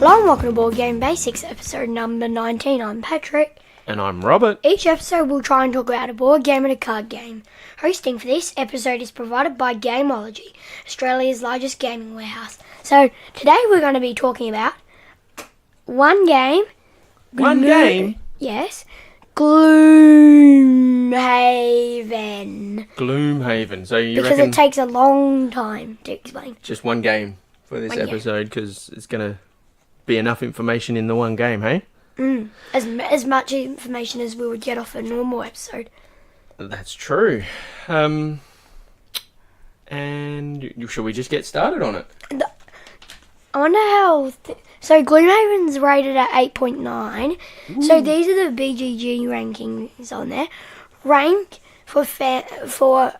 Hello and welcome to Board Game Basics, episode number 19. I'm Patrick. And I'm Robert. Each episode we'll try and talk about a board game and a card game. Hosting for this episode is provided by Gameology, Australia's largest gaming warehouse. So today we're going to be talking about one game. One game? Yes. Gloomhaven. Gloomhaven. So you Because reckon it takes a long time to explain. just one game for this One game. episode because it's going to be enough information in the one game, hey? As much information as we would get off a normal episode. That's true. And shall we just get started on it? I wonder how... So Gloomhaven's rated at 8.9. So these are the BGG rankings on there. Rank for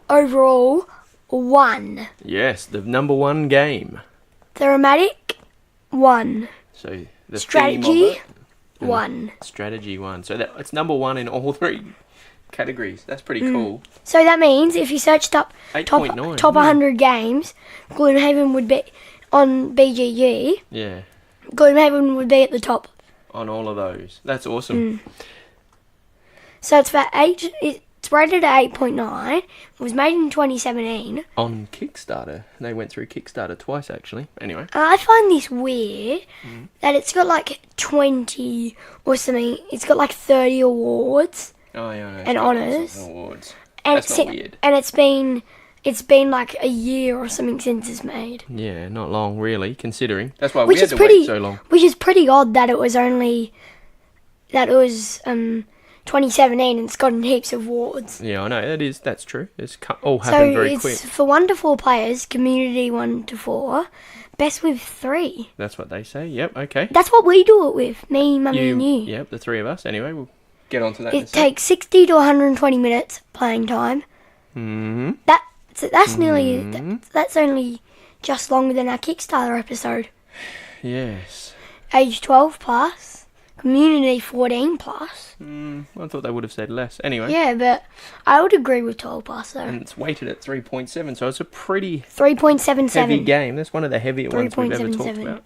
overall 1. Yes, the number one game. Thematic 1. So the Strategy theme of it, 1. strategy 1. So it's number one in all three categories. That's pretty cool. So that means if you searched up top 8.9. 100 games, Gloomhaven would be on BGG. Yeah, Gloomhaven would be at the top. on all of those. That's awesome. So it's rated at 8.9. It was made in 2017. On Kickstarter. They went through Kickstarter twice, actually. Anyway. I find this weird that it's got like 20 or something. It's got like 30 awards Oh, yeah. and honours. Awards. And That's not weird. And it's been like a year or something since it's made. Yeah, not long, really, considering. That's why Which we had is to pretty wait so long. Which is pretty odd that it was 2017 and it's gotten heaps of awards. Yeah, I know, that's true. It's all happened very it's quick. for 1 to 4 players, community 1 to 4, best with 3. That's what they say. Yep, okay. That's what we do it with, me, Mummy and you. Yep, the three of us. Anyway, we'll get on to that in a It sec. takes 60 to 120 minutes playing time. Mm-hmm. That's that's only just longer than our Kickstarter episode. Yes. Age 12 plus, community 14 plus. I thought they would have said less. Anyway. Yeah, but I would agree with 12 plus though. And it's weighted at 3.7, so it's a pretty 3.77. heavy game. That's one of the heavier ones we've ever talked 3.77. about.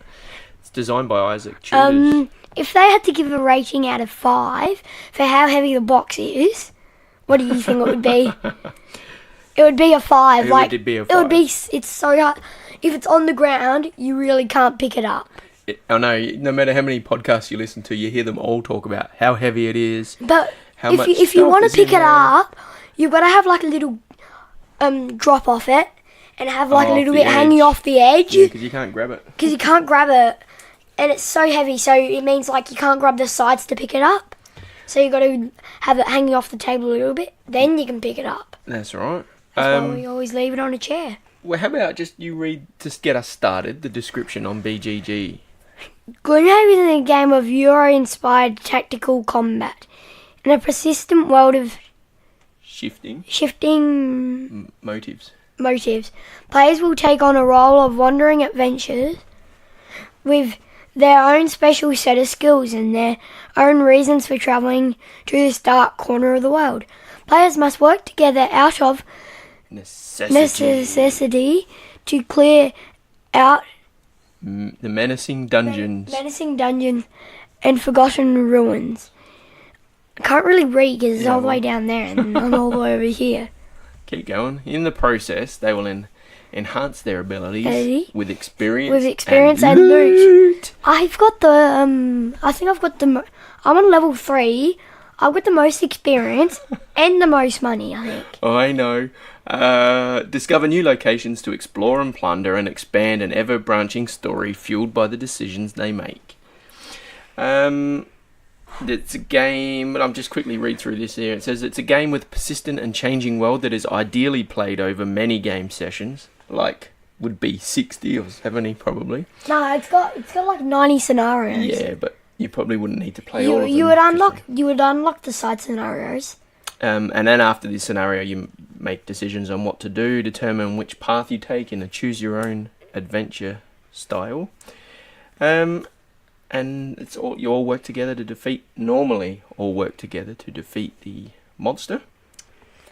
It's designed by Isaac Tudors. If they had to give a rating out of 5 for how heavy the box is, what do you think it would be? It would be a 5. It would be a It would be. 5. It's so hard. If it's on the ground, you really can't pick it up. I know, no matter how many podcasts you listen to, you hear them all talk about how heavy it is. But How if much you stuff want is to pick in it there. up, you've got to have like a little drop off it and have like a Off little the bit hanging edge. off the edge Yeah, because you can't grab it. because you can't grab it, and it's so heavy. So it means like you can't grab the sides to pick it up. So you got to have it hanging off the table a little bit, then you can pick it up. That's right. That's why we always leave it on a chair. Well, how about just you read, just get us started, the description on BGG. Gloomhaven is a game of Euro-inspired tactical combat in a persistent world of shifting Motives. motives. Players will take on a role of wandering adventurers with their own special set of skills and their own reasons for travelling to this dark corner of the world. Players must work together out of necessity to clear out The menacing dungeons. menacing dungeons and forgotten ruins. I can't really read because it's all the way down there and I'm all the way over here. Keep going. In the process, they will enhance their abilities with experience. And loot. I've got the I think I've got the. I'm on level 3. I've got the most experience and the most money. I think. I know. Discover new locations to explore and plunder and expand an ever-branching story fueled by the decisions they make. It's a game, but I'm just quickly read through this here. It says it's a game with a persistent and changing world that is ideally played over many game sessions, like would be 60 or 70 probably. No, it's got like 90 scenarios. Yeah, but you probably wouldn't need to play all of them. You would unlock the side scenarios. And then after this scenario, you make decisions on what to do, determine which path you take in a choose-your-own-adventure style. And it's all you all work together to defeat. Normally, all work together to defeat the monster,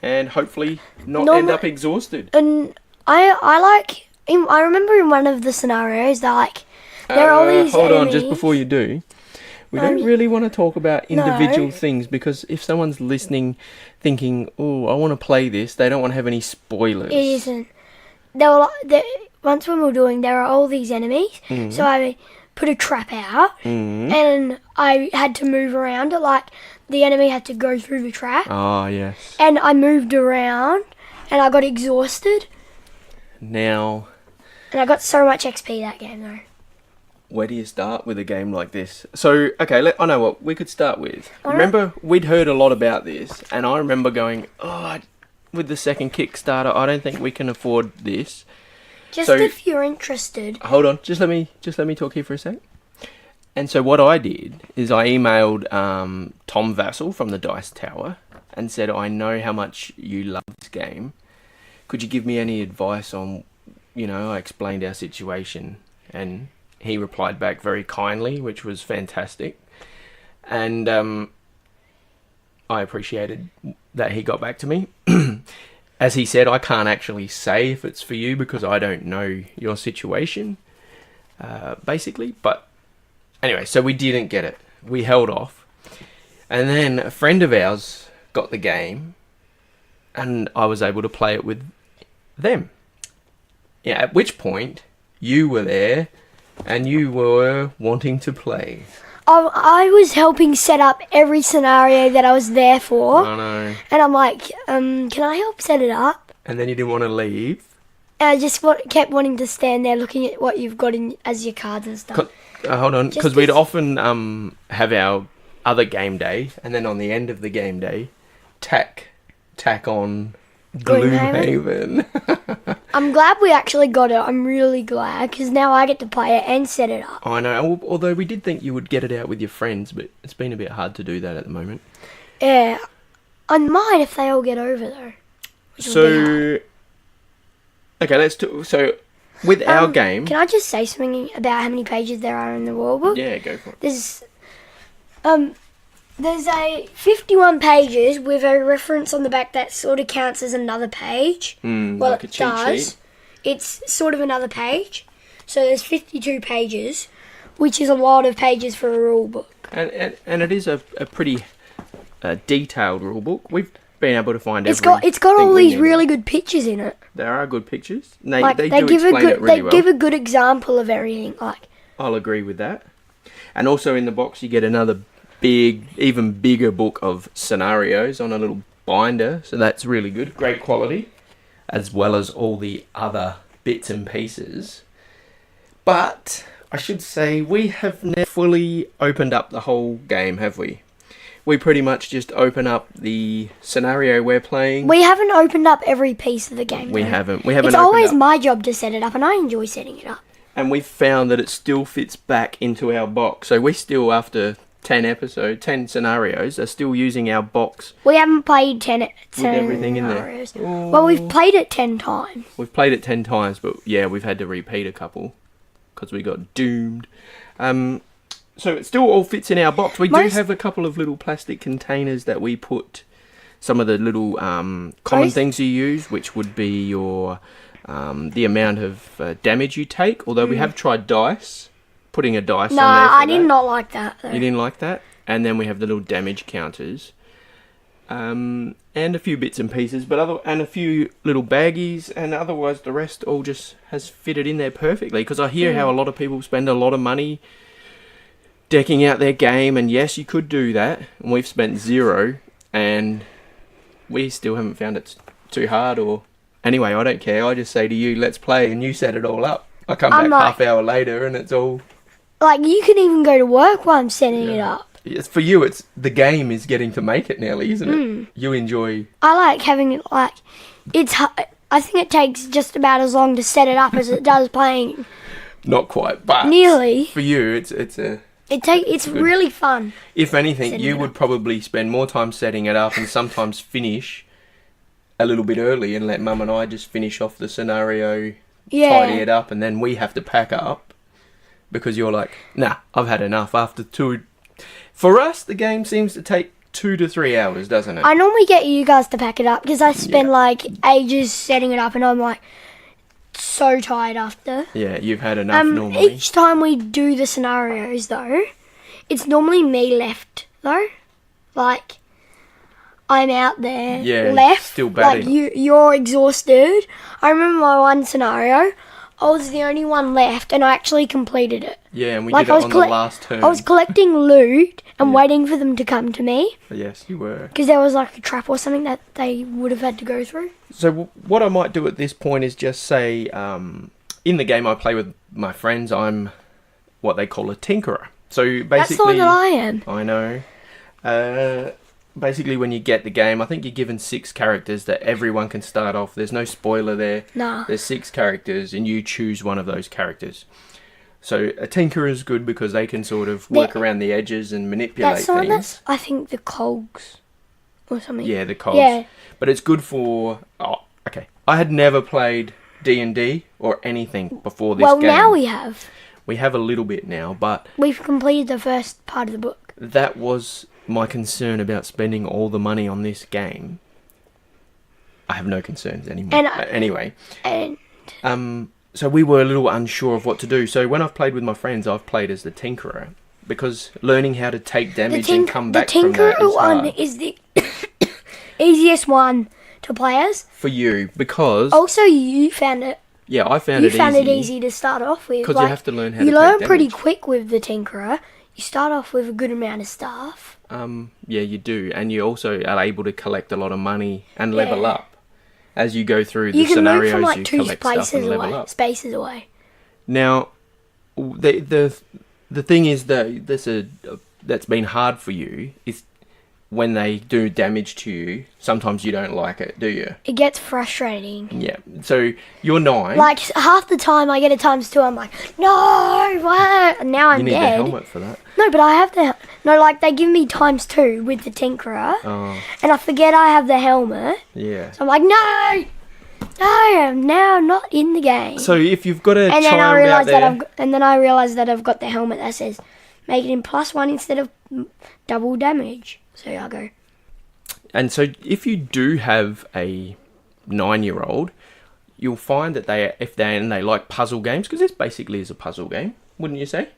and hopefully not end up exhausted. And I remember in one of the scenarios that like There are all these hold on, enemies. just before you do. We don't really want to talk about individual things because if someone's listening thinking, oh, I want to play this, they don't want to have any spoilers. It isn't. Once when we were doing, there are all these enemies. So I put a trap out and I had to move around it. Like, the enemy had to go through the trap. Oh, yes. And I moved around and I got exhausted. Now... And I got so much XP that game, though. Where do you start with a game like this? So, okay, I know what we could start with. Remember, we'd heard a lot about this, and I remember going, with the second Kickstarter, I don't think we can afford this. Just if you're interested. Hold on, just let me talk here for a sec. And so what I did is I emailed Tom Vassell from the Dice Tower and said, I know how much you love this game. Could you give me any advice on, I explained our situation, and he replied back very kindly, which was fantastic. And I appreciated that he got back to me. As he said, I can't actually say if it's for you because I don't know your situation, basically. But anyway, so we didn't get it. We held off. And then a friend of ours got the game, and I was able to play it with them. Yeah, at which point you were there and you were wanting to play. I was helping set up every scenario that I was there for. I know. And I'm like, can I help set it up? And then you didn't want to leave. And I just kept wanting to stand there looking at what you've got as your cards and stuff. Hold on, because we'd often have our other game day, and then on the end of the game day, tack on Gloomhaven. I'm glad we actually got it. I'm really glad because now I get to play it and set it up. I know, although we did think you would get it out with your friends, but it's been a bit hard to do that at the moment. Yeah, I might if they all get over though. So, okay, let's do. So, with our game, can I just say something about how many pages there are in the rule book? Yeah, go for it. There's a 51 pages with a reference on the back that sort of counts as another page. Like a cheat sheet. It's sort of another page. So there's 52 pages, which is a lot of pages for a rule book. And it is a pretty detailed rule book. We've been able to find everything. It's got all these really good pictures in it. There are good pictures. They give a good example of everything. I'll agree with that. And also in the box you get another even bigger book of scenarios on a little binder, so that's really good, great quality, as well as all the other bits and pieces. But I should say we have never fully opened up the whole game, have we? We pretty much just open up the scenario we're playing. We haven't opened up every piece of the game. We haven't. It's always my job to set it up, and I enjoy setting it up. And we've found that it still fits back into our box, so we still, after 10 scenarios, are still using our box. We haven't played 10 everything scenarios. In there. Well, we've played it 10 times. We've played it 10 times, but yeah, we've had to repeat a couple because we got doomed. So it still all fits in our box. We do have a couple of little plastic containers that we put some of the little common things you use, which would be your the amount of damage you take. Although we have tried dice. Putting a dice on there. No, I did not like that, though. You didn't like that? And then we have the little damage counters. And a few bits and pieces, and a few little baggies, and otherwise the rest all just has fitted in there perfectly. Because I hear how a lot of people spend a lot of money decking out their game, and yes, you could do that. And we've spent zero, and we still haven't found it too hard. Or anyway, I don't care. I just say to you, let's play, and you set it all up. I come back half hour later, and it's all... you can even go to work while I'm setting it up. It's for you, it's the game is getting to make it nearly, isn't it? You enjoy... I like having it, it's... I think it takes just about as long to set it up as it does playing. Not quite, but... Nearly. For you, it's really fun. If anything, you would probably spend more time setting it up and sometimes finish a little bit early and let Mum and I just finish off the scenario, tidy it up, and then we have to pack up. Because you're like, nah, I've had enough after 2... For us, the game seems to take 2 to 3 hours, doesn't it? I normally get you guys to pack it up because I spend ages setting it up, and I'm like, so tired after. Yeah, you've had enough normally. Each time we do the scenarios, though, it's normally me left, though. Like, I'm out there, left. Still batting. Like, you're exhausted. I remember my one scenario. I was the only one left, and I actually completed it. Yeah, and we did it on the last turn. I was collecting loot and waiting for them to come to me. Yes, you were. Because there was like a trap or something that they would have had to go through. So what I might do at this point is just say, in the game I play with my friends, I'm what they call a tinkerer. So basically... That's not what I am. I know. Basically, when you get the game, I think you're given 6 characters that everyone can start off. There's no spoiler there. No. There's 6 characters, and you choose one of those characters. So a tinkerer is good because they can sort of work around the edges and manipulate that's the one things. I think the cogs or something. Yeah, the cogs. Yeah. But it's good for... Oh, okay. I had never played D&D or anything before this game. Well, now we have. We have a little bit now, but... We've completed the first part of the book. That was my concern about spending all the money on this game. I have no concerns anymore. Anyway. So we were a little unsure of what to do. So when I've played with my friends, I've played as the tinkerer. Because learning how to take damage and come back from that is hard. The tinkerer one is the easiest one to play as. For you, because... Also, you found it. Yeah, I found it easy. You found it easy to start off with. Because you have to learn how to take damage. You learn damage. pretty quick with the tinkerer. You start off with a good amount of stuff. Yeah, you do. And you also are able to collect a lot of money and level up. As you go through the scenarios, you collect stuff and level up. Spaces away. Now, the thing is that that's been hard for you is when they do damage to you. Sometimes you don't like it, do you? It gets frustrating. Yeah. So you're 9. Like half the time I get a ×2, I'm like, no, what? And now I'm dead. You need the helmet for that. No, but I have the... No, like, they give me ×2 with the tinkerer. Oh. And I forget I have the helmet. Yeah. So I'm like, no, I'm now not in the game. So if you've got a and child then I realize out there... and then I realise that I've got the helmet that says, make it in +1 instead of double damage. So I go... And so if you do have a 9-year-old, you'll find that if they like puzzle games, because this basically is a puzzle game, wouldn't you say?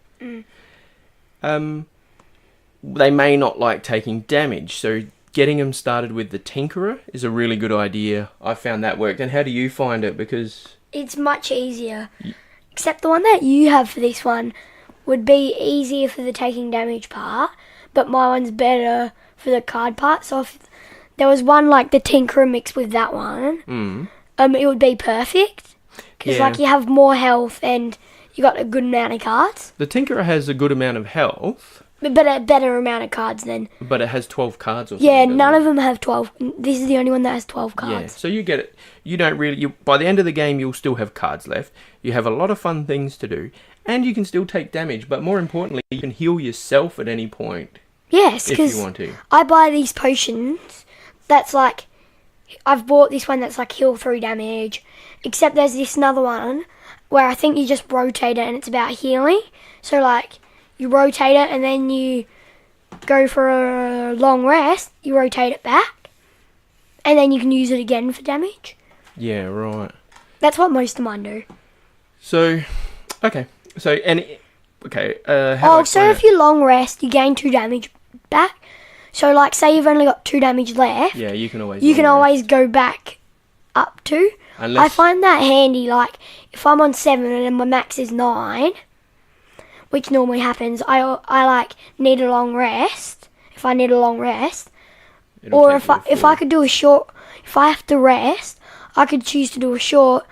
They may not like taking damage. So getting them started with the tinkerer is a really good idea. I found that worked. And how do you find it? Because it's much easier. Except the one that you have for this one would be easier for the taking damage part, but my one's better for the card part. So if there was one like the tinkerer mixed with that one, it would be perfect. Because like you have more health and you got a good amount of cards. The tinkerer has a good amount of health. But a better amount of cards then. But it has 12 cards or something. Yeah, none of them have 12. This is the only one that has 12 cards. Yeah, so you get it. You don't really... by the end of the game, you'll still have cards left. You have a lot of fun things to do. And you can still take damage. But more importantly, you can heal yourself at any point. Yes, if you want to. I buy these potions that's like... I've bought this one that's like heal 3 damage. Except there's this another one where I think you just rotate it and it's about healing. So like... You rotate it and then you go for a long rest. You rotate it back. And then you can use it again for damage. Yeah, right. That's what most of mine do. So, okay. So, if you long rest, you gain 2 damage back. So, like, say you've only got 2 damage left. Yeah, you can always go back up to. I find that handy. Like, if I'm on 7 and my max is 9... which normally happens, I like need a long rest. If I need a long rest, or if I could do a short, if I have to rest, I could choose to do a short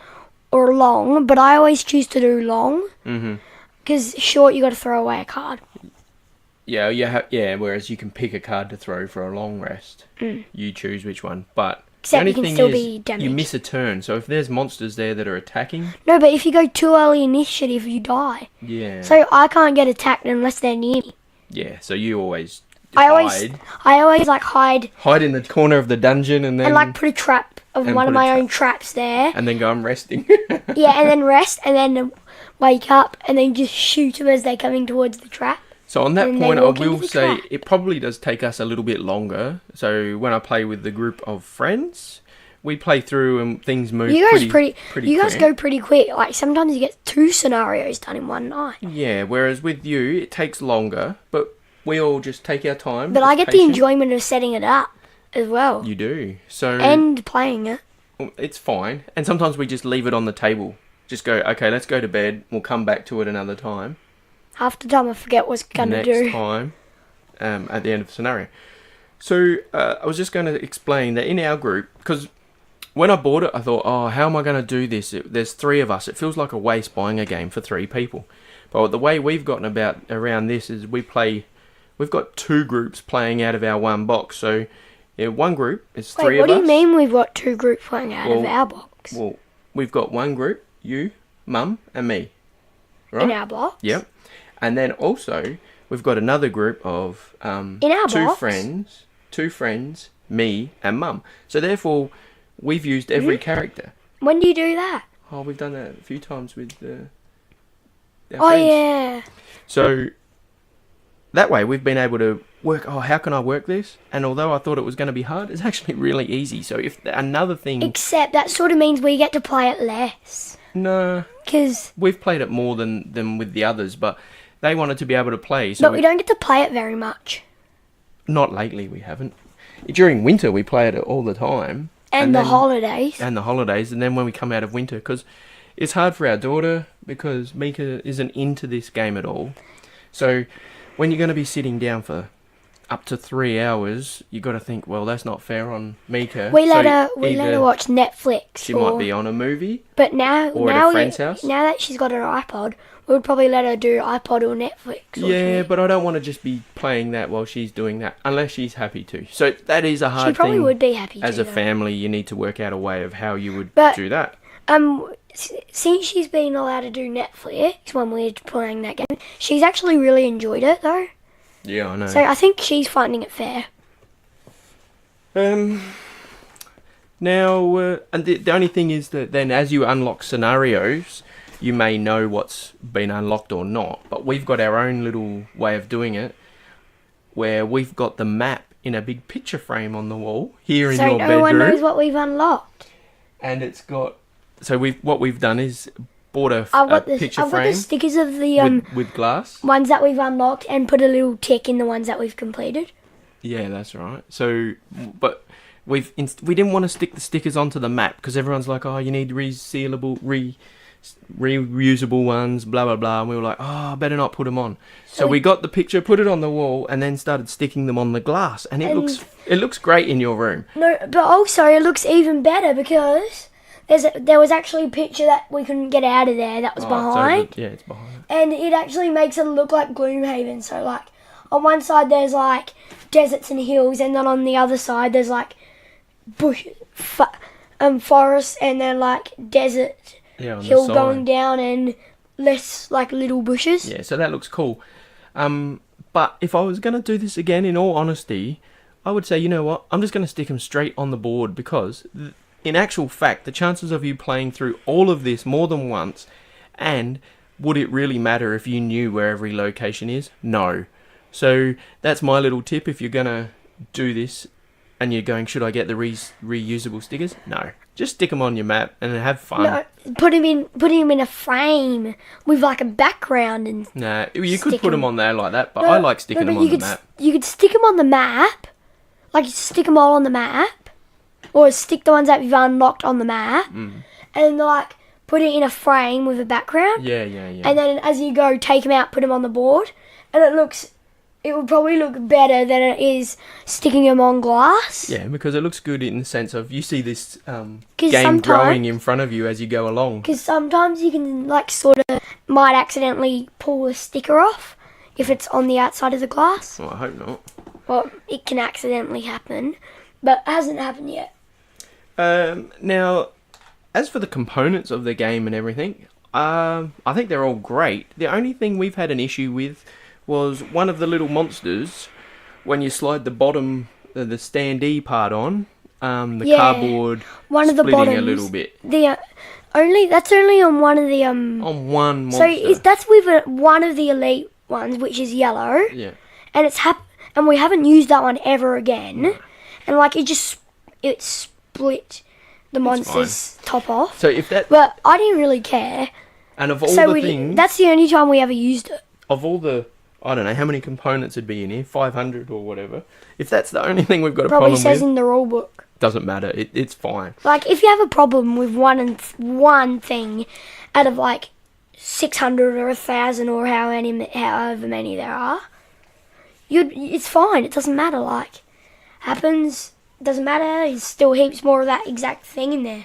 or a long. But I always choose to do long because short you got to throw away a card. Yeah, Whereas you can pick a card to throw for a long rest. You choose which one, but. Except you can still be damaged. You miss a turn, so if there's monsters there that are attacking... No, but if you go too early initiative, you die. Yeah. So I can't get attacked unless they're near me. Yeah, so you always hide. I always like hide... Hide in the corner of the dungeon and then... And like put a trap of one of my own traps there. And then go, I'm resting. Yeah, and then rest, and then wake up, and then just shoot them as they're coming towards the trap. So on that point, I will say it probably does take us a little bit longer. So when I play with the group of friends, we play through and things move You guys pretty you guys quick. go pretty quick. Like sometimes you get 2 scenarios done in one night. Yeah, whereas with you, it takes longer, but we all just take our time. But it's I get the patient. enjoyment of setting it up as well. You do. So And playing it. it's fine. And sometimes we just leave it on the table. Just go, okay, let's go to bed. We'll come back to it another time. Half the time I forget what's gonna Next do. time, at the end of the scenario. So I was just going to explain that in our group, because when I bought it, I thought, oh, how am I going to do this? There's 3 of us. It feels like a waste buying a game for 3 people. But the way we've gotten about around this is we've got 2 groups playing out of our one box. So one group is 3 Wait, of us. what do you mean we've got 2 groups playing out of Well, our box? Well, we've got one group, you, Mum, and me. Right? In our box? Yep. And then also, we've got another group of In our 2 box? two friends, me, and Mum. So therefore, we've used every character. When do you do that? Oh, we've done that a few times with our Oh friends. yeah. So that way, we've been able to work. Oh, how can I work this? And although I thought it was going to be hard, it's actually really easy. So if another thing, Except that sort of means we get to play it less. no, Because we've played it more than with the others, but they wanted to be able to play. So but we don't get to play it very much. Not lately, we haven't. During winter, we play it all the time. And the then- holidays. And the holidays, and then when we come out of winter, because it's hard for our daughter, because Mika isn't into this game at all. So when you're going to be sitting down for up to 3 hours, you got to think, well, that's not fair on Mika. We let So her either watch Netflix. She might be on a movie. But now or at now a friend's house. now that she's got an iPod, we would probably let her do iPod or Netflix. Or Yeah, something. but I don't want to just be playing that while she's doing that, unless she's happy to. So that is a hard she probably thing. would be happy As to, a though. family, you need to work out a way of how you would But- do that. Since she's been allowed to do Netflix when we're playing that game, she's actually really enjoyed it though. Yeah, I know. So I think she's finding it fair. Now, and the only thing is that then as you unlock scenarios, you may know what's been unlocked or not. But we've got our own little way of doing it, where we've got the map in a big picture frame on the wall here in So your no one knows bedroom, what we've unlocked. and it's got. So what we've done is bought a I've got picture I've got frame the stickers of the with glass. ones that we've unlocked and put a little tick in the ones that we've completed. Yeah, that's right. So, but we didn't want to stick the stickers onto the map because everyone's like, oh, you need reusable ones, blah blah blah. And we were like, oh, I better not put them on. So we got the picture, put it on the wall, and then started sticking them on the glass, and it looks great in your room. No, but also it looks even better because there was actually a picture that we couldn't get out of there that was behind. It's behind. And it actually makes it look like Gloomhaven. So, like, on one side there's, like, deserts and hills, and then on the other side there's, like, forests, and then, like, desert, Yeah, on hill the side. going down, and less, like, little bushes. Yeah, so that looks cool. But if I was going to do this again, in all honesty, I would say, you know what? I'm just going to stick them straight on the board because, in actual fact, the chances of you playing through all of this more than once, and would it really matter if you knew where every location is? No. So that's my little tip if you're going to do this and you're going, should I get the reusable stickers? No. Just stick them on your map and have fun. No, put him in a frame with, like, a background and... Nah, you could Stick put them 'em. on there like that, but I like sticking them on the map. You could stick them on the map, like stick them all on the map, or stick the ones that you've unlocked on the map, and like put it in a frame with a background. Yeah. And then as you go, take them out, put them on the board, and it would probably look better than it is sticking them on glass. Yeah, because it looks good in the sense of you see this game sometimes- growing in front of you as you go along. Because sometimes you can like sort of might accidentally pull a sticker off if it's on the outside of the glass. Well, I hope not. Well, it can accidentally happen, but it hasn't happened yet. Now, as for the components of the game and everything, I think they're all great. The only thing we've had an issue with was one of the little monsters. When you slide the bottom, the standee part on, Yeah, cardboard one of the splitting bottoms. a little bit That's only on one of the on one So monster. that's with one of the elite ones, which is yellow, Yeah. and and we haven't used that one ever again, and like it split the monsters top off. So if that, But I didn't really care. and of all the things, that's the only time we ever used it. of all the, I don't know how many components would be in here, 500 or whatever. If that's the only thing we've got a Probably problem says with, in the rule book. doesn't matter. It's fine. Like, if you have a problem with one thing out of like 600 or 1,000 or however many there are, it's fine. It doesn't matter. Like, happens, doesn't matter. There's still heaps more of that exact thing in there.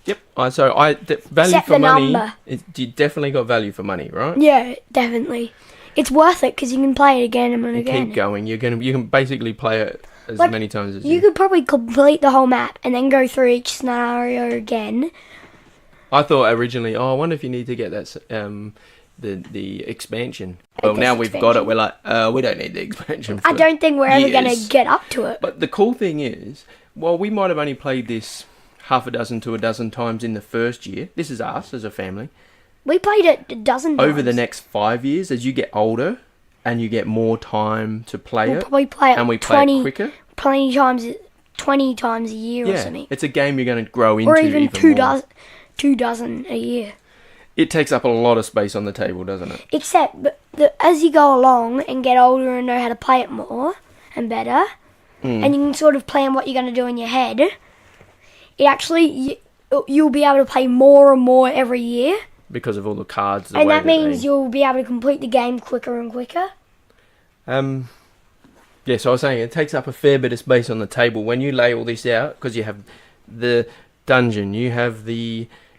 Yep. So value Except for the money. number. You definitely got value for money, right? Yeah, definitely. It's worth it because you can play it again and You again. keep going. You can basically play it as Like, many times as You could probably complete the whole map and then go through each scenario again. I thought originally, I wonder if you need to get that the expansion. Well, now we've got it. We're like, we don't need the expansion. For I don't think we're ever going to years. get up to it. But the cool thing is, well, we might have only played this half a dozen to a dozen times in the first year. This is us as a family. We played it a dozen times. Over the next 5 years, as you get older and you get more time to play We'll it, probably play it and we play it quicker. 20 times a year or something. It's a game you're going to grow into Or even more. two dozen a year. It takes up a lot of space on the table, doesn't it? Except as you go along and get older and know how to play it more and better, and you can sort of plan what you're going to do in your head, it actually, you'll be able to play more and more every year. Because of all the cards. And that means you'll be able to complete the game quicker and quicker. Yeah, so I was saying it takes up a fair bit of space on the table when you lay all this out, because you have the dungeon, you have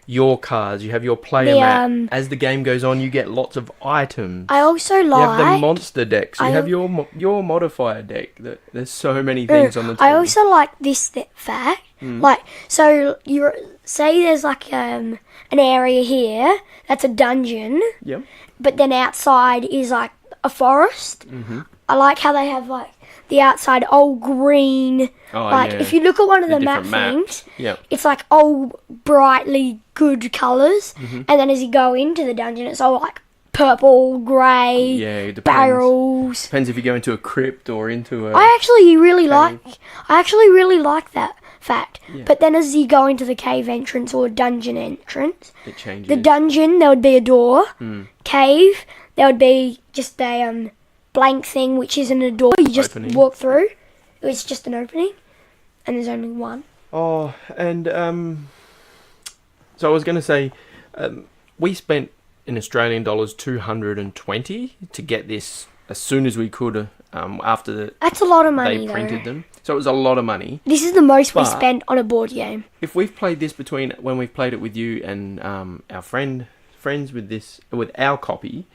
your cards, you have your player map. As the game goes on, you get lots of items. I also like... You have the monster decks. You have your modifier deck. There's so many things on the table. I also like this fact. Like, so say there's like an area here that's a dungeon. Yep. But then outside is like a forest. Mm-hmm. I like how they have like the outside all green. Oh, like yeah. if you look at one of the map things, it's like all brightly good colours. Mm-hmm. And then as you go into the dungeon, it's all like purple, grey, barrels. Depends if you go into a crypt or into a... I actually really like that fact. Yeah. But then as you go into the cave entrance or dungeon entrance, it changes. The dungeon, there would be a door. Cave, there would be just a blank thing which isn't a door. You just walk through. It's just an opening. And there's only one. Oh, and so I was going to say, we spent in Australian dollars 220 to get this as soon as we could after that's a lot of money, they printed them. So it was a lot of money. This is the most we spent on a board game. If we've played this when we've played it with you and our friends with our copy,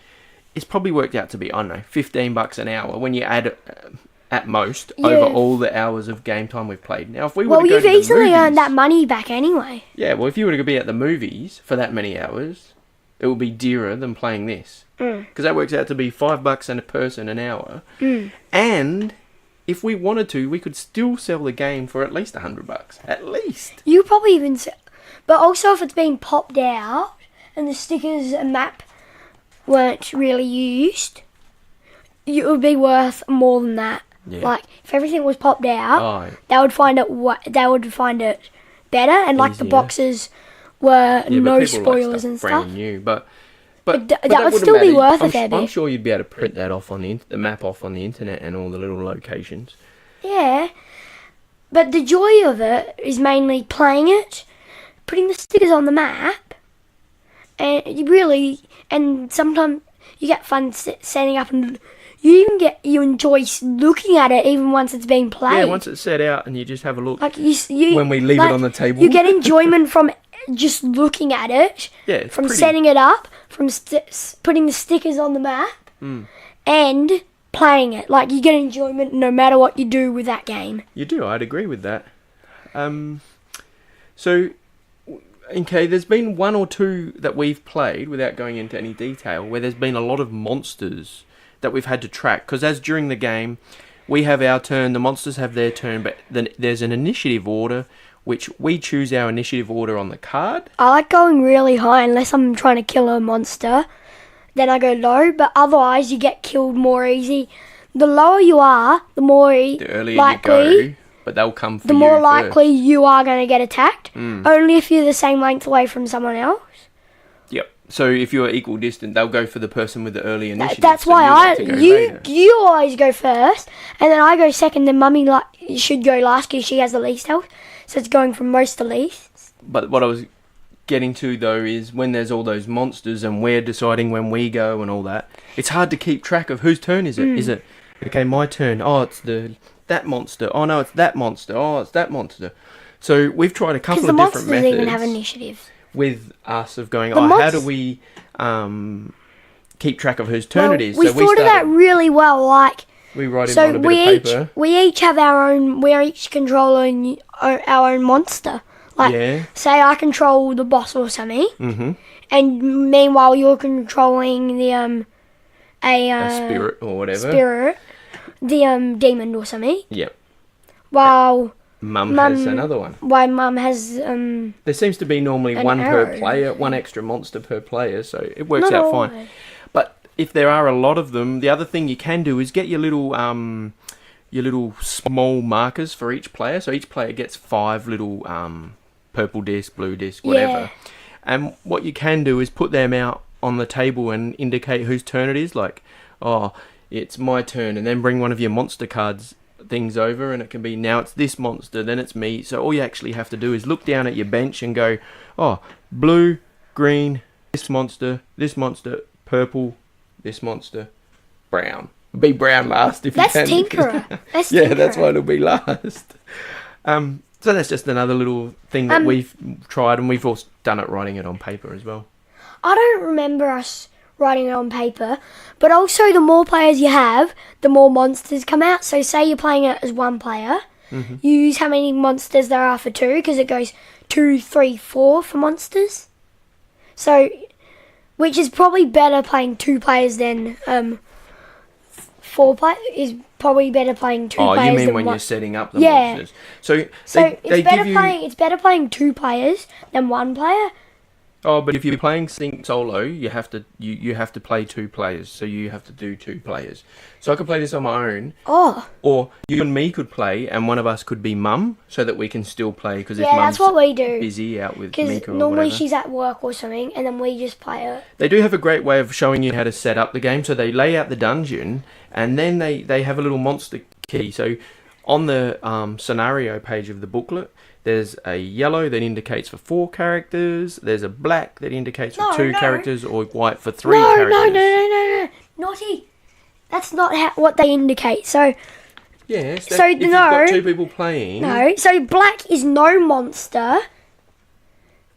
it's probably worked out to be, I don't know, $15 an hour when you add at most over all the hours of game time we've played. Now, if we were to go to the you've easily movies, earned that money back anyway. Yeah, well, if you were to be at the movies for that many hours, it would be dearer than playing this. Because that works out to be $5 a person an hour. And if we wanted to, we could still sell the game for at least $100. At least. You probably even sell. But also if it's been popped out and the stickers and map weren't really used, it would be worth more than that. Yeah. Like if everything was popped out, they would find it better, and like the boxes were no spoilers and stuff. Brand new, but that would still be worth a fair bit. I'm sure you'd be able to print that off on the map off on the internet and all the little locations. Yeah, but the joy of it is mainly playing it, putting the stickers on the map, and sometimes you get fun setting up, and you enjoy looking at it even once it's been played. Yeah, once it's set out and you just have a look. Like when we leave it on the table, you get enjoyment from just looking at it. Yeah, it's from pretty. Setting it up, from putting the stickers on the map, and playing it. Like you get enjoyment no matter what you do with that game. You do. I'd agree with that. So, okay, there's been one or two that we've played without going into any detail where there's been a lot of monsters that we've had to track, because as during the game we have our turn, the monsters have their turn, but then there's an initiative order which we choose our initiative order on the card. I like going really high unless I'm trying to kill a monster. Then I go low, but otherwise you get killed more easy. The lower you are, the more the earlier likely you go, but they'll come for the you more first. likely you are going to get attacked. Only if you're the same length away from someone else. Yep. So if you're equal distant, they'll go for the person with the early initiative. That's so why you get to go later. you always go first, and then I go second. Then Mummy should go last because she has the least health, so it's going from most to least. But what I was getting to though is when there's all those monsters and we're deciding when we go and all that, it's hard to keep track of whose turn is it. Is it okay? My turn. Oh, it's that monster. Oh no, it's that monster. Oh, it's that monster. So we've tried a couple of different methods. Because the monsters even have initiative. With us of going, how do we keep track of whose turn it is? We thought of that really well. Like we write it on a bit of paper. We each have our own. We each control our own monster. Like, say I control the boss or something, and meanwhile you're controlling the a spirit or whatever. The demon or something. Yep. While Mum has another one. Why Mum has there seems to be normally one arrow. per player, one extra monster per player, so it works out fine. But if there are a lot of them, the other thing you can do is get your little small markers for each player. So each player gets 5 little purple disc, blue disc, whatever. Yeah. And what you can do is put them out on the table and indicate whose turn it is. Like, oh, it's my turn, and then bring one of your monster cards things over, and it can be, now it's this monster, then it's me. So all you actually have to do is look down at your bench and go, oh, blue, green, this monster, purple, this monster, brown. It'll be brown last if that's you can. Tinkerer. That's yeah, Tinkerer. that's why it'll be last. So that's just another little thing that we've tried, and we've also done it writing it on paper as well. I don't remember us writing it on paper, but also the more players you have, the more monsters come out. So say you're playing it as one player, you use how many monsters there are for 2, because it goes 2, 3, 4 for monsters. So, which is probably better playing 2 players than 4 players. Is probably better playing 2 players. Oh, you mean than when one. you're setting up the monsters? So it's better playing 2 players than 1 player. Oh, but if you're playing sync solo, you have to you have to play 2 players. So you have to do 2 players. So I could play this on my own. Oh. Or you and me could play, and one of us could be Mum, so that we can still play. Because if Yeah, Mum's that's what we do. busy out with Because Mika or normally whatever. she's at work or something, and then we just play it. They do have a great way of showing you how to set up the game. So they lay out the dungeon, and then they have a little monster key. So on the scenario page of the booklet, there's a yellow that indicates for 4 characters. There's a black that indicates for 2 characters, or white for 3 characters. No. Naughty. That's not what they indicate. So, Yes. So if you've got 2 people playing. no. So black is no monster.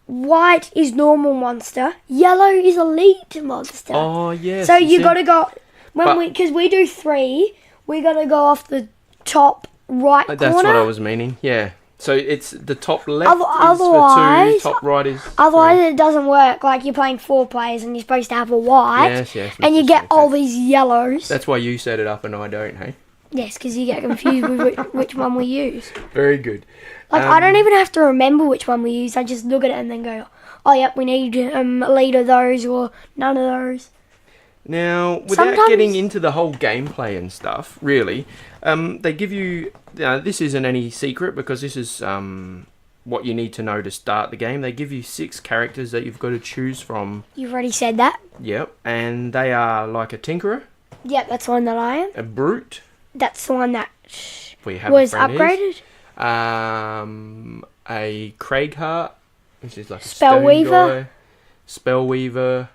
White is normal monster. Yellow is elite monster. Oh yes. So you got to go because we do 3. We got to go off the top right corner. That's what I was meaning. Yeah. So it's the top left Otherwise- is for 2, top right is. Otherwise, it doesn't work. Like you're playing 4 players and you're supposed to have a white. Yes. And you get all these yellows. That's why you set it up and I don't. Hey. Yes, because you get confused with which one we use. Very good. Like I don't even have to remember which one we use. I just look at it and then go, "Oh, yep, we need a lead of those or none of those." Now, without getting into the whole gameplay and stuff, really, they give you. This isn't any secret because this is what you need to know to start the game. They give you 6 characters that you've got to choose from. You've already said that. Yep, and they are like a tinkerer, Yep, that's the one that I am. a brute. That's the one that We have was a friend upgraded. A Craighart, which is like a Spellweaver. Spellweaver,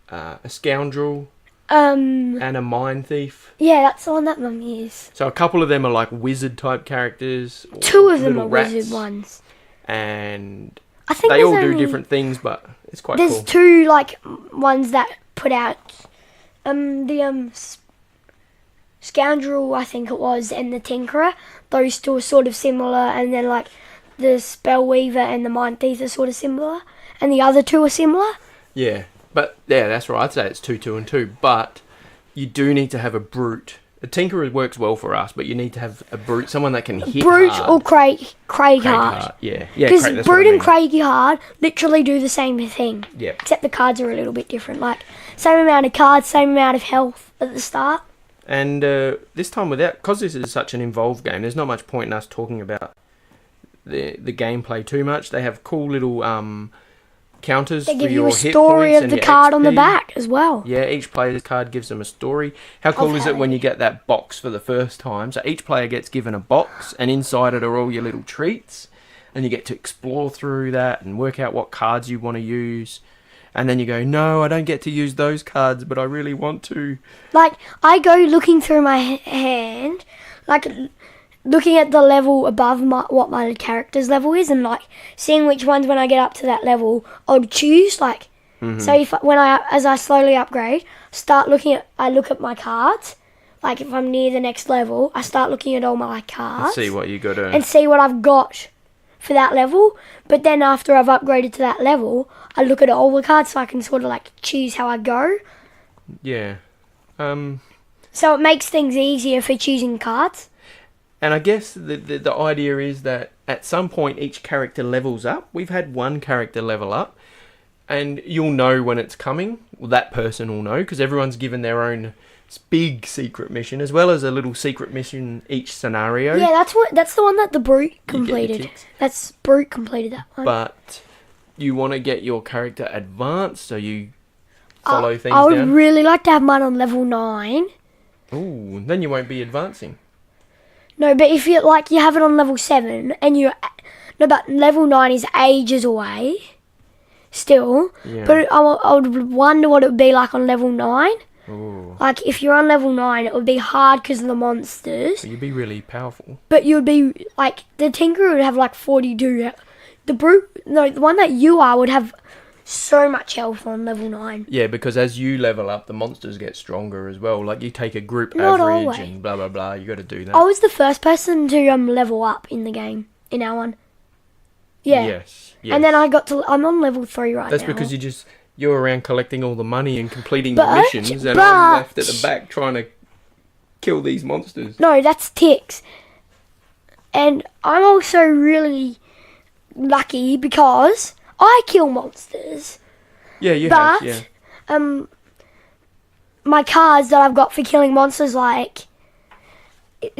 a scoundrel, Yeah, and a mine thief. that's the one that Mummy is. So a couple of them are like wizard type characters. 2 of them little are rats, wizard ones. and I think they there's all do only- different things, but it's quite There's cool. 2 like ones that put out Scoundrel, I think it was, and the Tinkerer. Those 2 are sort of similar, and then like the Spellweaver and the Mind Thief are sort of similar, and the other 2 are similar. Yeah, but yeah, that's right. I'd say it's 2, 2, and 2. But you do need to have a brute. A tinkerer works well for us, but you need to have a brute, someone that can hit Brute hard. or Craighart. Craighart, yeah, Because that's what I Brute and mean. Craighart literally do the same thing. Yep. Except the cards are a little bit different. Like, same amount of cards, same amount of health at the start. And this time because this is such an involved game, there's not much point in us talking about the gameplay too much. They have cool little counters They for give you your a hit story points of and the your card on the XP. back as well. Yeah, each player's card gives them a story. How cool is it when you get that box for the first time? So each player gets given a box, and inside it are all your little treats, and you get to explore through that and work out what cards you want to use. And then you go, no, I don't get to use those cards, but I really want to. Like, I go looking through my hand, like, looking at the level above what my character's level is, and, like, seeing which ones when I get up to that level, I'll choose, like, so as I slowly upgrade, I look at my cards, like, if I'm near the next level, I start looking at all my cards. Let's see what you got to... And see what I've got for that level, but then after I've upgraded to that level, I look at all the cards so I can sort of like choose how I go. Yeah. So it makes things easier for choosing cards. And I guess the idea is that at some point each character levels up. We've had one character level up, and you'll know when it's coming. Well, that person will know, because everyone's given their own big secret mission, as well as a little secret mission each scenario. Yeah, that's the one that the Brute You get the completed. ticks. That's Brute completed that one. But you want to get your character advanced, so you follow things I would down. really like to have mine on level 9. Ooh, then you won't be advancing. No, but if you have it on level 7 and but level 9 is ages away still. Yeah. But I would wonder what it would be like on level 9. Ooh. Like, if you're on level 9, it would be hard because of the monsters. So you'd be really powerful. But you'd be, like, the Tinker would have, like, 42. The one that you are would have so much health on level 9. Yeah, because as you level up, the monsters get stronger as well. Like, you take a group Not average always. and blah, blah, blah. You got to do that. I was the first person to level up in the game, in our one. Yeah. Yes. And then I'm on level 3 right That's now. because you're around collecting all the money and completing But- the missions, and I'm left at the back trying to kill these monsters. No, that's ticks. And I'm also really lucky because I kill monsters. Yeah, you But, have. Yeah. My cards that I've got for killing monsters, like,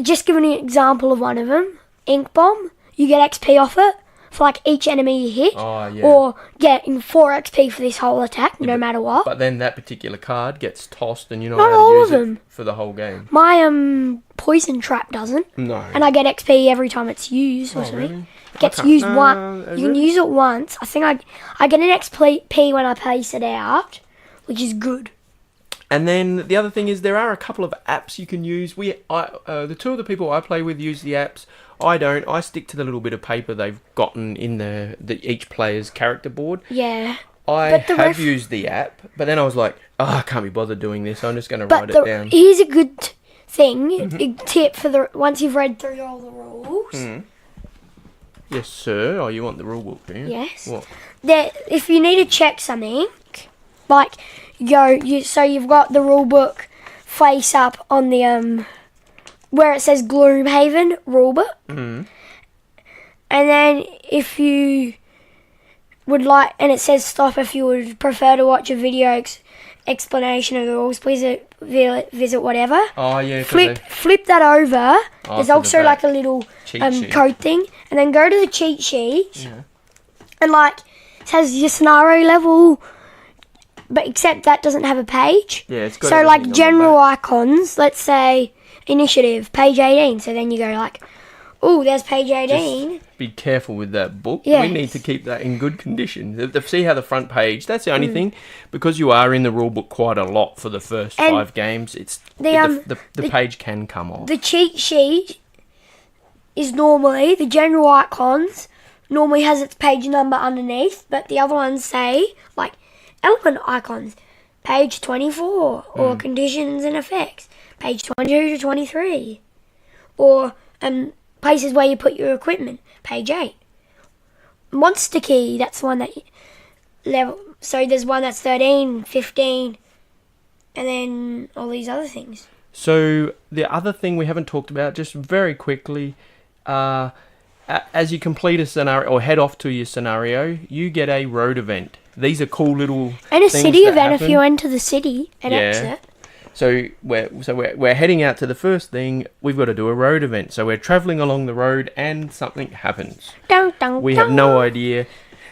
just giving you an example of one of them, Ink Bomb, you get XP off it for, like, each enemy you hit. Oh, yeah. Or getting 4 XP for this whole attack, no matter what. But then that particular card gets tossed, and you're not Not allowed all to use of it them. for the whole game. My poison trap doesn't. No. And I get XP every time it's used or something. Really? It gets I can't- used once. You can really? use it once. I think I get an XP when I place it out, which is good. And then the other thing is there are a couple of apps you can use. The two of the people I play with use the apps. I don't. I stick to the little bit of paper they've gotten in each player's character board. Yeah. I But the have used the app, but then I was like, I can't be bothered doing this. I'm just going to But write it down. here's a good thing, Mm-hmm. a tip for once you've read through all the rules. Mm. Yes, sir. Oh, you want the rule book, do you? Yes. What? That if you need to check something, like so you've got the rule book face up on the where it says Gloomhaven rule book, Mm. and then if you would like, and it says stop if you would prefer to watch a video explanation of the rules, please visit whatever. Oh, yeah. 'cause Flip that over. There's to the also back. like a little Cheat sheet. code thing, and then go to the cheat sheet, Yeah. and like it has your scenario level, but except that doesn't have a page. Yeah, it's got So everything like on the general back. icons, let's say initiative, page 18. So then you go like, oh, there's page 18. Just be careful with that book. Yes. We need to keep that in good condition. See how the front page, that's the only Mm. thing. Because you are in the rule book quite a lot for the first And 5 games, the page can come off. The cheat sheet is normally the general icons normally has its page number underneath, but the other ones say like element icons, page 24, or conditions and effects, page 22 to 23, or places where you put your equipment, page 8. Monster key, that's the one that level. So there's one that's 13, 15, and then all these other things. So the other thing we haven't talked about, just very quickly, as you complete a scenario or head off to your scenario, you get a road event. These are cool little And a things city that event if happen. you enter the city and Yeah. exit. So we're heading out to the first thing. We've got to do a road event. So we're travelling along the road, and something happens. Dun, dun, We dun. have no idea.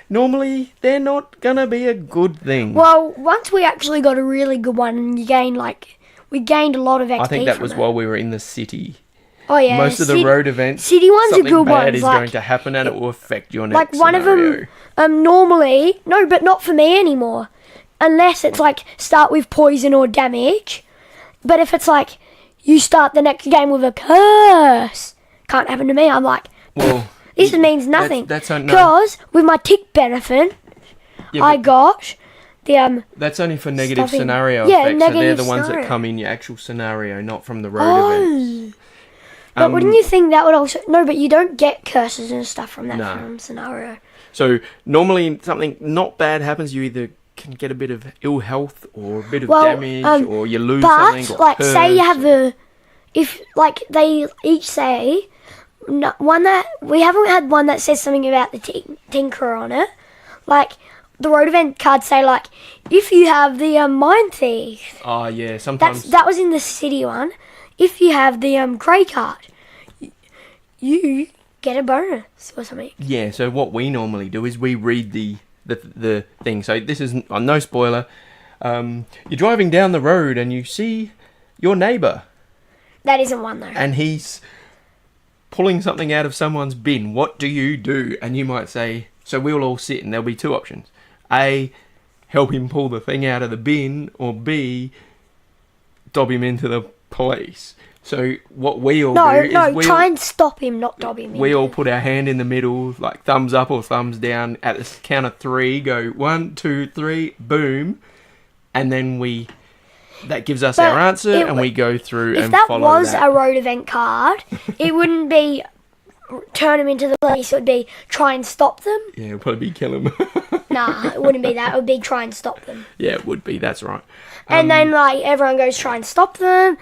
Normally, they're not gonna be a good thing. Well, once we actually got a really good one, and we gained a lot of XP. I think that from was it. while we were in the city. Oh yeah. Most of the road events, city ones are something good bad ones. is Like, going to happen, and it will affect your like next one scenario. of them, normally no, but not for me anymore, unless it's like start with poison or damage. But if it's like you start the next game with a curse, can't happen to me. I'm like, Well, this means nothing. That's no, Because with my tick benefit, yeah, I but got the that's only for negative stuffing. scenario Yeah, effects. So they're negative the ones scenario. that come in your actual scenario, not from the road events. But wouldn't you think that would also no? But you don't get curses and stuff from that No. scenario. So normally something not bad happens. You either can get a bit of ill health or a bit of Well, damage, or you lose But something. Or like, say you curse have the, if like they each say, one that we haven't had one that says something about the tinker on it. Like the road event cards say, like if you have the mine thief. Oh yeah, sometimes That was in the city one. If you have the grey card, you get a bonus or something. Yeah, so what we normally do is we read the thing. So this is no spoiler. You're driving down the road and you see your neighbour, That isn't one though. and he's pulling something out of someone's bin. What do you do? And you might say, so we'll all sit, and there'll be two options: A, help him pull the thing out of the bin, or B, dob him into the police. So what we all do is try and stop him, not dob him. we all put our hand in the middle, like thumbs up or thumbs down. At the count of 3, go 1, 2, 3, boom, and then that gives us But our answer, it and we go through If and that follow was that. a road event card, it wouldn't be turn him into the police. It would be try and stop them. Yeah, it'll probably be kill him. Nah, it wouldn't be that. It would be try and stop them. Yeah, it would be. That's right. And then like everyone goes try and stop them.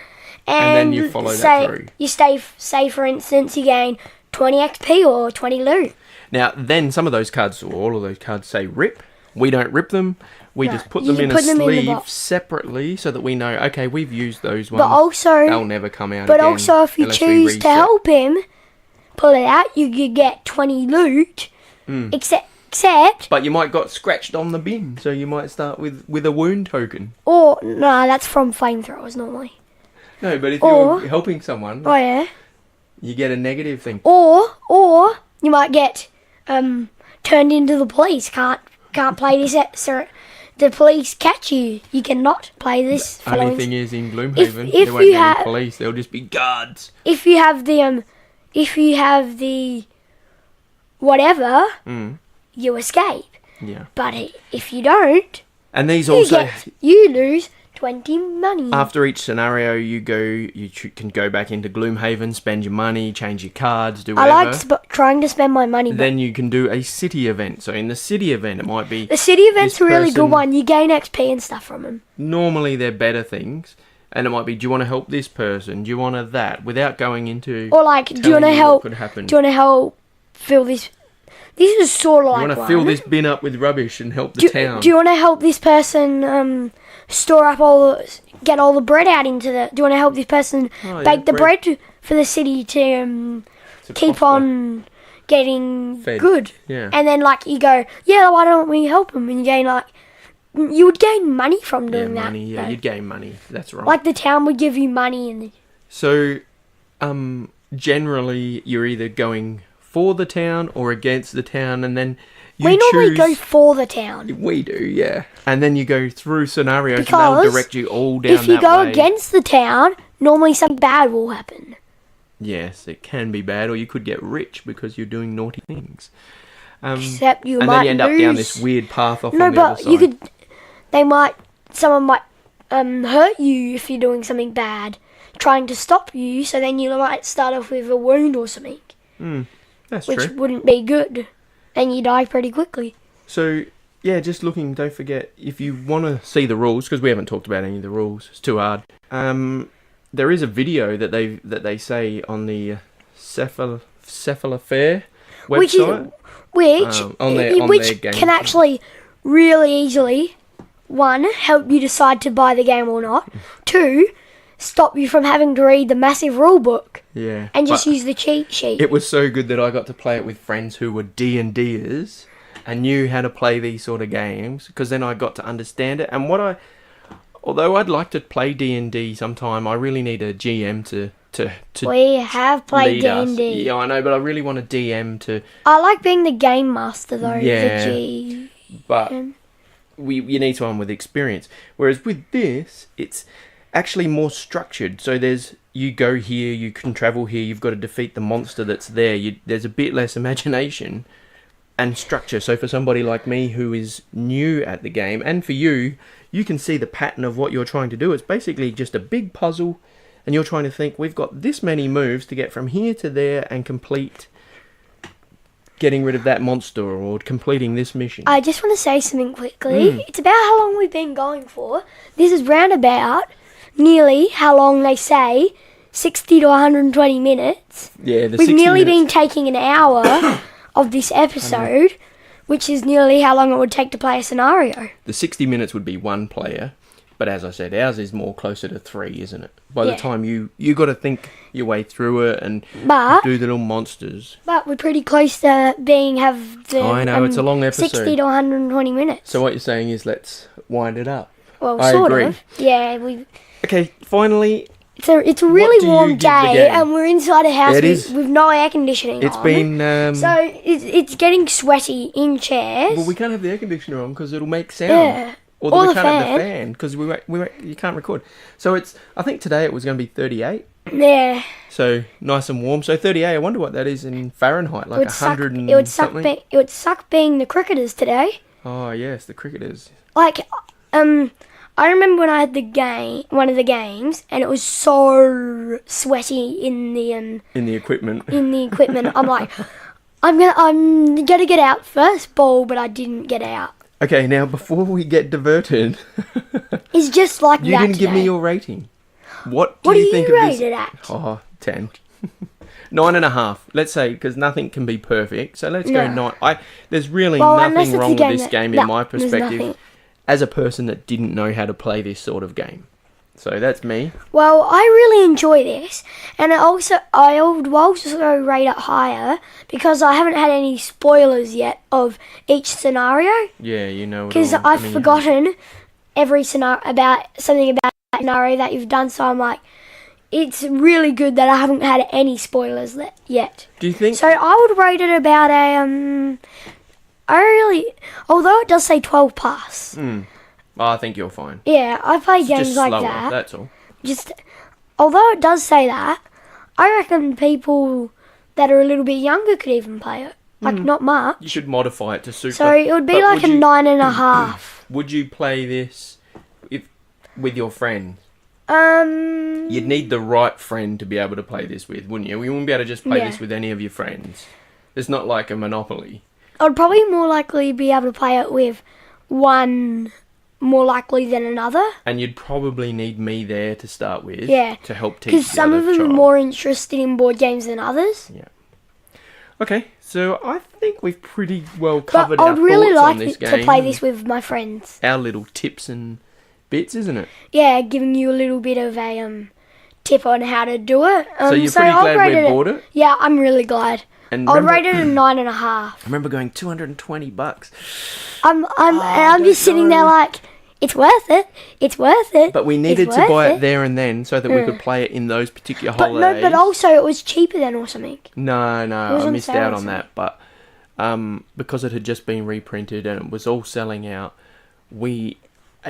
And then you follow that say, through. You say for instance you gain 20 XP or 20 loot. Now, then some of those cards, or all of those cards, say rip. We don't rip them. We No, just put you them in a put them in the sleeve box. separately, so that we know, okay, we've used those ones. But also, They'll never come out but again. also if you unless we choose to reset. help him pull it out, you could get 20 loot. Except, But you might got scratched on the bin, so you might start with a wound token. or no, that's from flamethrowers normally. No, but if Or- you're helping someone, Oh yeah. you get a negative thing. Or you might get turned into the police. Can't play this. The police catch you. You cannot play this. Only following- thing is, in Gloomhaven, if there won't you be any have- police. There'll just be guards. If you have the whatever, you escape. Yeah. But if you don't, And these also, you lose 20 money. after each scenario, you can go back into Gloomhaven, spend your money, change your cards, do I whatever. like trying to spend my money. Then you can do a city event. So in the city event, it might be The city event's this a really good person- one. You gain XP and stuff from them. normally they're better things. And it might be, do you want to help this person? Do you want to that? Without going into Or like, do you telling want to what help? could happen. Do you want to help fill this? This is sort of You like want to one. fill this bin up with rubbish and help the town. Do you want to help this person store up get all the bread out into the? Do you want to help this person Oh, yeah, bake the bread for the city to To keep prosper. on getting Fed. good? Yeah. And then like you go, yeah, why don't we help them? And you gain like, you would gain money from Yeah, doing that. money. Yeah, though. you'd gain money. That's right. Like the town would give you money and. So, generally, you're either going for the town or against the town, and then you We normally choose. go for the town. We do, yeah. And then you go through scenarios, and Because they'll direct you all down If you that go way. against the town, normally something bad will happen. Yes, it can be bad, or you could get rich because you're doing naughty things. Except you and might then you end up down lose. this weird path off No, on the but other side. you could. Someone might hurt you if you're doing something bad, trying to stop you. So then you might start off with a wound or something, That's which true. wouldn't be good, and you die pretty quickly. So, yeah, just looking, don't forget, if you want to see the rules, because we haven't talked about any of the rules, it's too hard. There is a video that they say on the Cephalofair website. Which on their which game. can actually really easily one, help you decide to buy the game or not. Two, stop you from having to read the massive rule book. Yeah. And just use the cheat sheet. It was so good that I got to play it with friends who were D&Ders and knew how to play these sort of games, because then I got to understand it. And although I'd like to play D&D sometime, I really need a GM to We have played lead D&D. us. Yeah, I know, but I really want a DM to. I like being the game master though. Yeah. The G. But you need someone with experience. Whereas with this, it's actually more structured. So you go here, you can travel here, you've got to defeat the monster that's there. There's a bit less imagination and structure. So for somebody like me who is new at the game, and for you can see the pattern of what you're trying to do. It's basically just a big puzzle, and you're trying to think, we've got this many moves to get from here to there and complete getting rid of that monster or completing this mission. I just want to say something quickly. It's about how long we've been going for. This is round about nearly how long they say, 60 to 120 minutes. Yeah, We've nearly been taking an hour of this episode, which is nearly how long it would take to play a scenario. The 60 minutes would be one player, but as I said, ours is more closer to 3, isn't it? By the time you got to think your way through it and do the little monsters. But we're pretty close to have the. I know, it's a long episode. 60 to 120 minutes. So what you're saying is, let's wind it up. Well, I sort agree. of. Yeah, Okay, finally, it's a What really do you warm give the day, game? and we're inside a house It is. with no air conditioning it's on. been. So it's getting sweaty in chairs. Well, we can't have the air conditioner on because it'll make sound. Yeah. Or Or we the can't have fan. the fan because you can't record. So I think today it was going to be 38. Yeah. So nice and warm. So 38. I wonder what that is in Fahrenheit, like 100 and It would suck. something. It would suck being the cricketers today. Oh yes, the cricketers. Like, I remember when I had one of the games, and it was so sweaty in the In the equipment. equipment. I'm like, I'm gonna get out first ball, but I didn't get out. Okay, now before we get diverted, It's just like you that. didn't give me today. your rating. What do What you do think you of rate this? it at? Oh, 10. 9.5. Let's say, because nothing can be perfect. So let's go No. 9. There's really Unless nothing it's a wrong with game this that- game no, in my there's perspective, nothing. as a person that didn't know how to play this sort of game. So that's me. Well, I really enjoy this, and I would also rate it higher because I haven't had any spoilers yet of each scenario. Yeah, you know. Because I've forgotten every scenario about that scenario that you've done. So I'm like, it's really good that I haven't had any spoilers yet. Do you think? So I would rate it about although it does say 12 plus. I think you're fine. Yeah, I play It's games just like slower, that. That's all. Although it does say that, I reckon people that are a little bit younger could even play it. Like, not much. You should modify it to suit. So it would be But like a 9.5. Would you play this with your friends? Um, You'd need the right friend to be able to play this with, wouldn't you? You wouldn't be able to just play Yeah. this with any of your friends. It's not like a Monopoly. I'd probably more likely be able to play it with one more likely than another. And you'd probably need me there to start with. Yeah. To help teach. Because the some other of them child. are more interested in board games than others. Yeah. Okay, so I think we've pretty well But covered our I'd really thoughts like on this to game. play this with my friends. Our little tips and bits, isn't it? Yeah, giving you a little bit of a tip on how to do it. So you're pretty I'll glad rate we bought it? Yeah, I'm really glad. And I'd rate it a 9.5. I remember going $220. I'm just sitting there like, it's worth it. It's worth it. But we needed It's to worth buy it there and then so that we could play it in those particular holidays. But also it was cheaper then or something. No, It was I on missed sale out or on that. But because it had just been reprinted and it was all selling out, we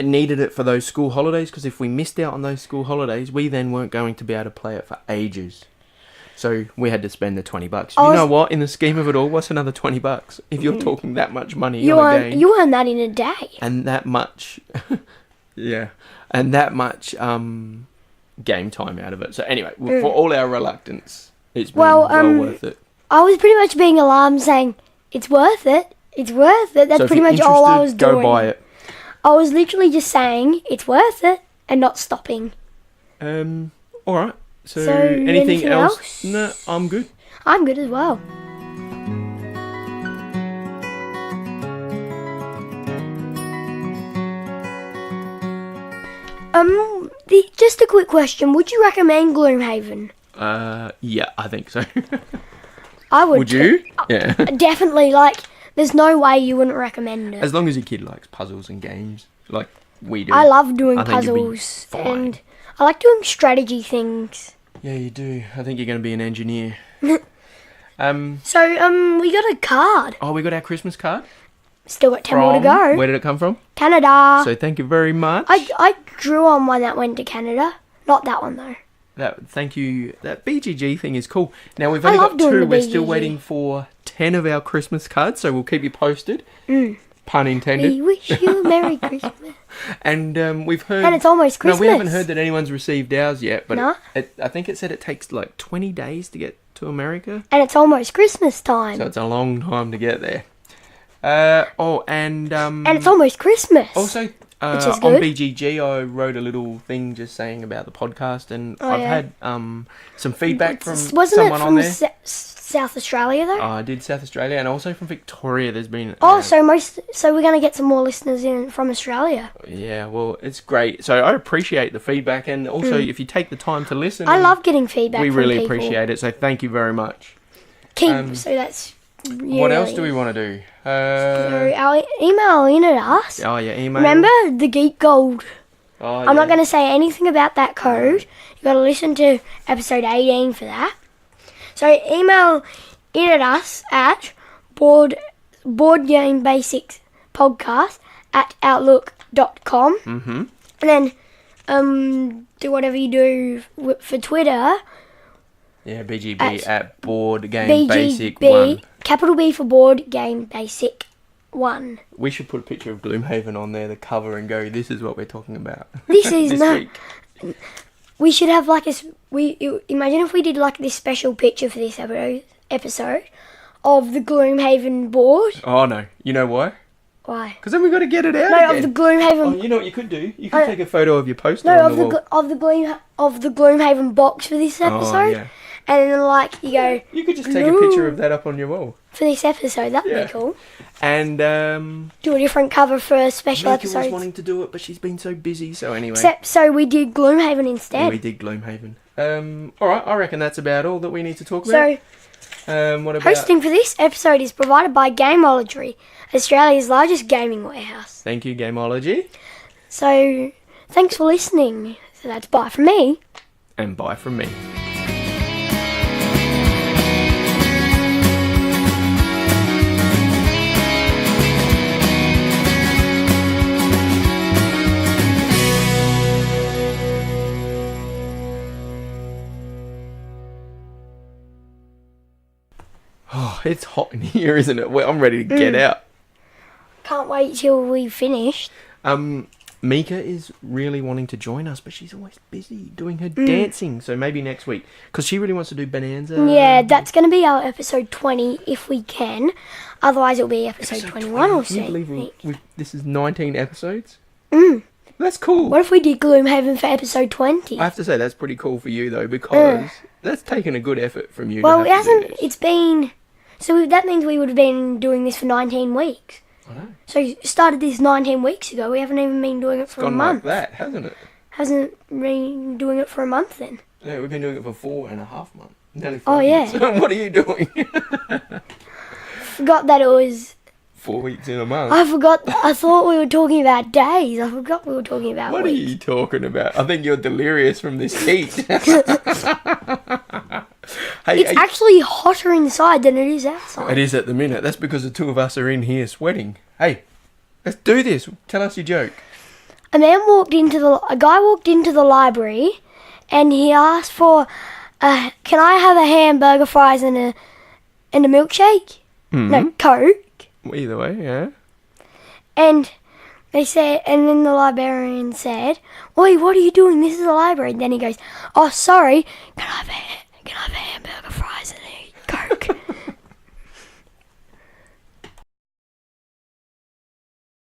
needed it for those school holidays, because if we missed out on those school holidays, we then weren't going to be able to play it for ages. So we had to spend the $20. You know what? In the scheme of it all, what's another $20 if you're talking that much money on a game? You earn that in a day. And that much, yeah, and that much game time out of it. So anyway, for all our reluctance, it's been well worth it. I was pretty much being alarmed saying, it's worth it. It's worth it. That's So if pretty you're much all I was interested, doing. Go buy it. I was literally just saying, it's worth it, and not stopping. All right. So anything anything else? else? No, I'm good. I'm good as well. Just a quick question. Would you recommend Gloomhaven? Yeah, I think so. I would. Would you? Yeah. Definitely. Like, there's no way you wouldn't recommend it. As long as your kid likes puzzles and games, like we do. I love doing I think you'd be puzzles, fine. and I like doing strategy things. Yeah, you do. I think you're going to be an engineer. So, we got a card. Oh, we got our Christmas card. Still got 10 more to go. Where did it come from? Canada. So thank you very much. I drew on one that went to Canada. Not that one, though. Thank you. That BGG thing is cool. Now we've only got doing 2. the We're still BGG. waiting for 10 of our Christmas cards, so we'll keep you posted. Pun intended. We wish you a Merry Christmas. And we've heard. And it's almost Christmas. No, we haven't heard that anyone's received ours yet. But No? I think it said it takes like 20 days to get to America. And it's almost Christmas time. So it's a long time to get there. And it's almost Christmas. also Which is on good. BGG, I wrote a little thing just saying about the podcast, and Oh, I've yeah. had some feedback from Wasn't someone it on from there. South Australia, though? I did South Australia, and also from Victoria. There's been So we're going to get some more listeners in from Australia. yeah, well, it's great. So I appreciate the feedback, and also if you take the time to listen, I love getting feedback we from really people. appreciate it. So thank you very much. So that's really... What else do we want to do? So our email in at us. Oh, yeah, email. Remember the Geek Gold? Oh, I'm not going to say anything about that code. You got to listen to episode 18 for that. So email in at us at boardgamebasicspodcast@outlook.com. Mm-hmm. And then do whatever you do for Twitter. Yeah, BGB At at Board Game Basic BGB, 1. capital B for Board Game Basic 1. We should put a picture of Gloomhaven on there, the cover, and go, this is what we're talking about. This is this no. week. We should have like imagine if we did like this special picture for this episode of the Gloomhaven board. Oh, no. You know why? Why? Because then we've got to get it out No, again. of the Gloomhaven. Oh, you know what you could do? You could take a photo of your poster No, on of the the wall. of the Gloomhaven box for this episode. Oh, yeah. And then like you go You could just take a picture of that up on your wall. for this episode. That'd Yeah. be cool. And Do a different cover for special Mika was episodes. wanting to do it, but she's been so busy. So anyway, Except so we did Gloomhaven instead. we did Gloomhaven. All right, I reckon that's about all that we need to talk about. So What about hosting for this episode is provided by Gameology, Australia's largest gaming warehouse. Thank you, Gameology, So thanks for listening. So that's bye from me. and bye from me. Oh, it's hot in here, isn't it? Well, I'm ready to get out. Can't wait till we finish. Mika is really wanting to join us, but she's always busy doing her dancing. So maybe next week, because she really wants to do Bonanza. Yeah, that's going to be our episode 20 if we can. Otherwise, it'll be episode 21 or Can you believe so. this is 19 episodes? Mm. That's cool. What if we did Gloomhaven for episode 20? I have to say that's pretty cool for you though, because that's taken a good effort from you. Well, to it have to do hasn't. this. It's been. So that means we would have been doing this for 19 weeks. I know. So you started this 19 weeks ago. We haven't even been doing it for a Gone month. like that, hasn't it? Hasn't been doing it for a month then. Yeah, we've been doing it for 4.5 months. Nearly 5 Oh, yeah. months. What are you doing? Forgot that it was. 4 weeks in a month. I forgot. I thought we were talking about days. I forgot we were talking about What are weeks. you talking about? I think you're delirious from this heat. Hey, It's actually hotter inside than it is outside. it is at the minute. That's because the two of us are in here sweating. Hey, let's do this. Tell us your joke. A guy walked into the library, and he asked for, "Can I have a hamburger, fries, and a milkshake? No, Coke." Either way, yeah. And they said, and then the librarian said, "Oi, what are you doing? This is a library." And then he goes, "Oh, sorry. Can I have a hamburger,